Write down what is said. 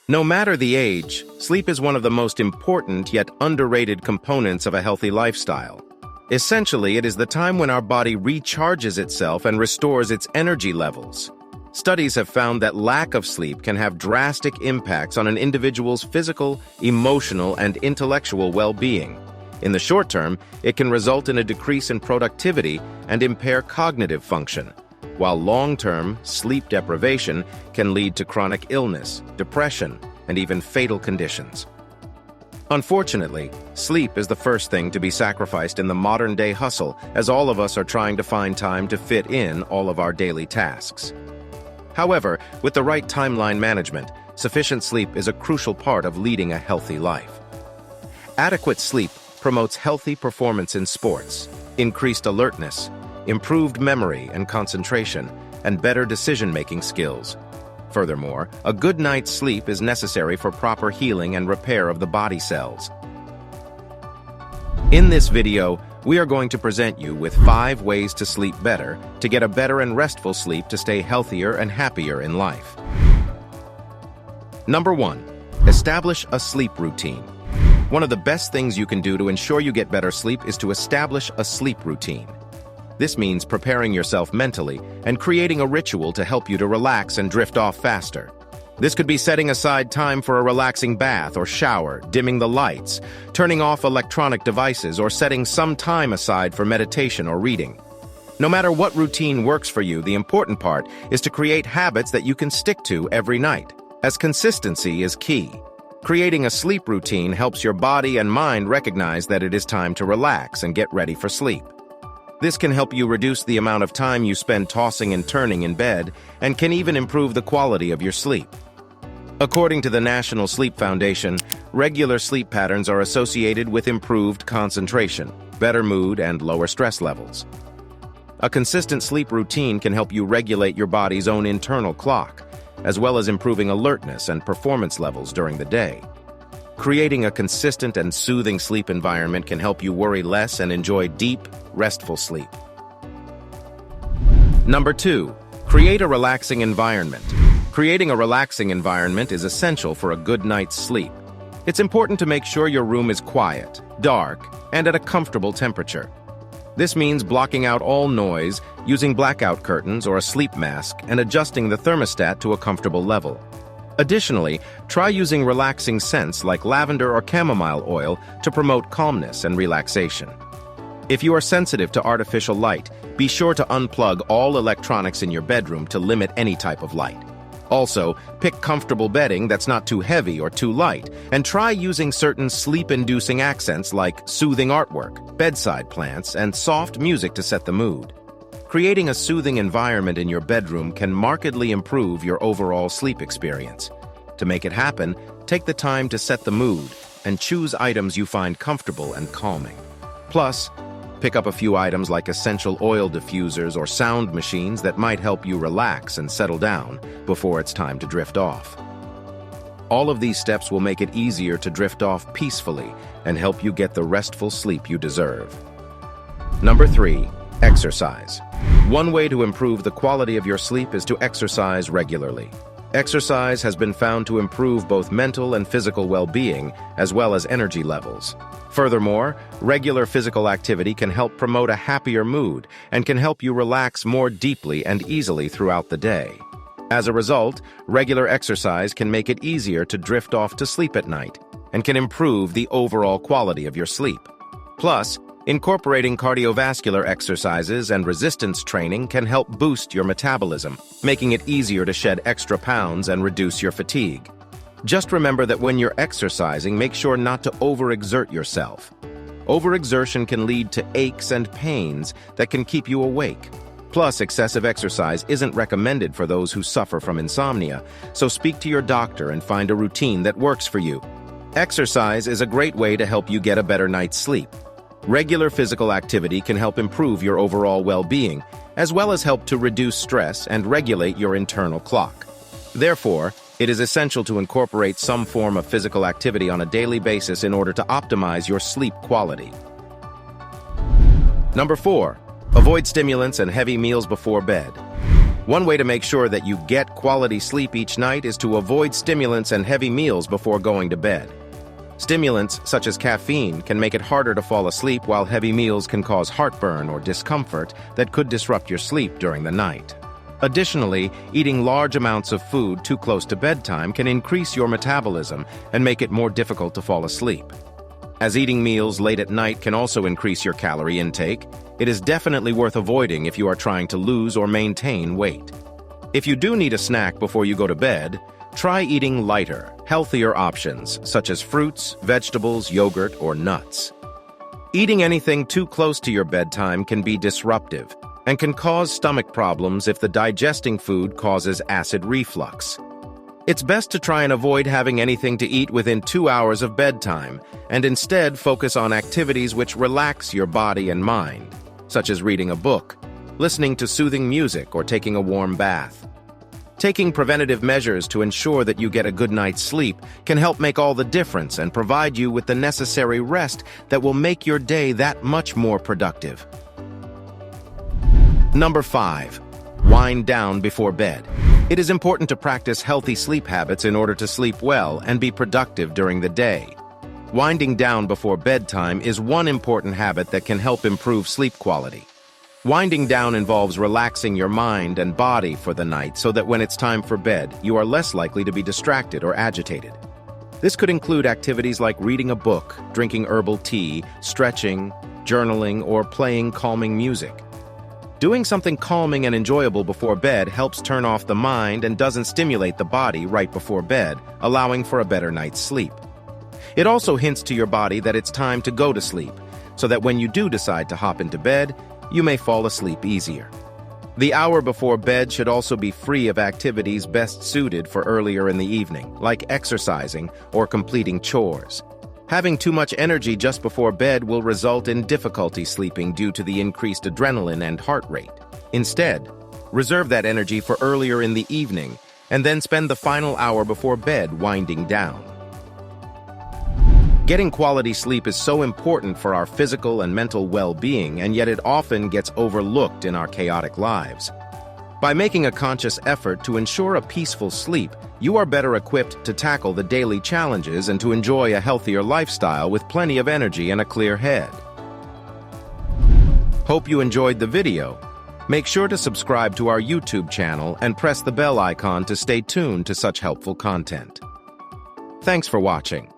No matter the age, sleep is one of the most important yet underrated components of a healthy lifestyle. Essentially, it is the time when our body recharges itself and restores its energy levels. Studies have found that lack of sleep can have drastic impacts on an individual's physical, emotional, and intellectual well-being. In the short term, it can result in a decrease in productivity and impair cognitive function, while long-term, sleep deprivation can lead to chronic illness, depression, and even fatal conditions. Unfortunately, sleep is the first thing to be sacrificed in the modern-day hustle, as all of us are trying to find time to fit in all of our daily tasks. However, with the right timeline management, sufficient sleep is a crucial part of leading a healthy life. Adequate sleep promotes healthy performance in sports, increased alertness, improved memory and concentration, and better decision-making skills. Furthermore, a good night's sleep is necessary for proper healing and repair of the body cells. In this video, we are going to present you with 5 ways to sleep better to get a better and restful sleep to stay healthier and happier in life. Number 1. Establish a sleep routine. One of the best things you can do to ensure you get better sleep is to establish a sleep routine. This means preparing yourself mentally and creating a ritual to help you to relax and drift off faster. This could be setting aside time for a relaxing bath or shower, dimming the lights, turning off electronic devices, or setting some time aside for meditation or reading. No matter what routine works for you, the important part is to create habits that you can stick to every night, as consistency is key. Creating a sleep routine helps your body and mind recognize that it is time to relax and get ready for sleep. This can help you reduce the amount of time you spend tossing and turning in bed and can even improve the quality of your sleep. According to the National Sleep Foundation, regular sleep patterns are associated with improved concentration, better mood, and lower stress levels. A consistent sleep routine can help you regulate your body's own internal clock, as well as improving alertness and performance levels during the day. Creating a consistent and soothing sleep environment can help you worry less and enjoy deep, restful sleep. Number 2. Create a relaxing environment. Creating a relaxing environment is essential for a good night's sleep. It's important to make sure your room is quiet, dark, and at a comfortable temperature. This means blocking out all noise, using blackout curtains or a sleep mask, and adjusting the thermostat to a comfortable level. Additionally, try using relaxing scents like lavender or chamomile oil to promote calmness and relaxation. If you are sensitive to artificial light, be sure to unplug all electronics in your bedroom to limit any type of light. Also, pick comfortable bedding that's not too heavy or too light, and try using certain sleep-inducing accents like soothing artwork, bedside plants, and soft music to set the mood. Creating a soothing environment in your bedroom can markedly improve your overall sleep experience. To make it happen, take the time to set the mood and choose items you find comfortable and calming. Plus, pick up a few items like essential oil diffusers or sound machines that might help you relax and settle down before it's time to drift off. All of these steps will make it easier to drift off peacefully and help you get the restful sleep you deserve. Number 3. Exercise. One way to improve the quality of your sleep is to exercise regularly. Exercise has been found to improve both mental and physical well-being, as well as energy levels. Furthermore, regular physical activity can help promote a happier mood and can help you relax more deeply and easily throughout the day. As a result, regular exercise can make it easier to drift off to sleep at night and can improve the overall quality of your sleep. Plus, incorporating cardiovascular exercises and resistance training can help boost your metabolism, making it easier to shed extra pounds and reduce your fatigue. Just remember that when you're exercising, make sure not to overexert yourself. Overexertion can lead to aches and pains that can keep you awake. Plus, excessive exercise isn't recommended for those who suffer from insomnia, so speak to your doctor and find a routine that works for you. Exercise is a great way to help you get a better night's sleep. Regular physical activity can help improve your overall well-being, as well as help to reduce stress and regulate your internal clock. Therefore, it is essential to incorporate some form of physical activity on a daily basis in order to optimize your sleep quality. Number 4. Avoid stimulants and heavy meals before bed. One way to make sure that you get quality sleep each night is to avoid stimulants and heavy meals before going to bed. Stimulants, such as caffeine, can make it harder to fall asleep, while heavy meals can cause heartburn or discomfort that could disrupt your sleep during the night. Additionally, eating large amounts of food too close to bedtime can increase your metabolism and make it more difficult to fall asleep. As eating meals late at night can also increase your calorie intake, it is definitely worth avoiding if you are trying to lose or maintain weight. If you do need a snack before you go to bed, try eating lighter, healthier options such as fruits, vegetables, yogurt, or nuts. Eating anything too close to your bedtime can be disruptive and can cause stomach problems if the digesting food causes acid reflux. It's best to try and avoid having anything to eat within 2 hours of bedtime, and instead focus on activities which relax your body and mind, such as reading a book, listening to soothing music, or taking a warm bath. Taking preventative measures to ensure that you get a good night's sleep can help make all the difference and provide you with the necessary rest that will make your day that much more productive. Number 5. Wind down before bed. It is important to practice healthy sleep habits in order to sleep well and be productive during the day. Winding down before bedtime is one important habit that can help improve sleep quality. Winding down involves relaxing your mind and body for the night so that when it's time for bed, you are less likely to be distracted or agitated. This could include activities like reading a book, drinking herbal tea, stretching, journaling, or playing calming music. Doing something calming and enjoyable before bed helps turn off the mind and doesn't stimulate the body right before bed, allowing for a better night's sleep. It also hints to your body that it's time to go to sleep, so that when you do decide to hop into bed, you may fall asleep easier. The hour before bed should also be free of activities best suited for earlier in the evening, like exercising or completing chores. Having too much energy just before bed will result in difficulty sleeping due to the increased adrenaline and heart rate. Instead, reserve that energy for earlier in the evening, and then spend the final hour before bed winding down. Getting quality sleep is so important for our physical and mental well-being, and yet it often gets overlooked in our chaotic lives. By making a conscious effort to ensure a peaceful sleep, you are better equipped to tackle the daily challenges and to enjoy a healthier lifestyle with plenty of energy and a clear head. Hope you enjoyed the video. Make sure to subscribe to our YouTube channel and press the bell icon to stay tuned to such helpful content. Thanks for watching.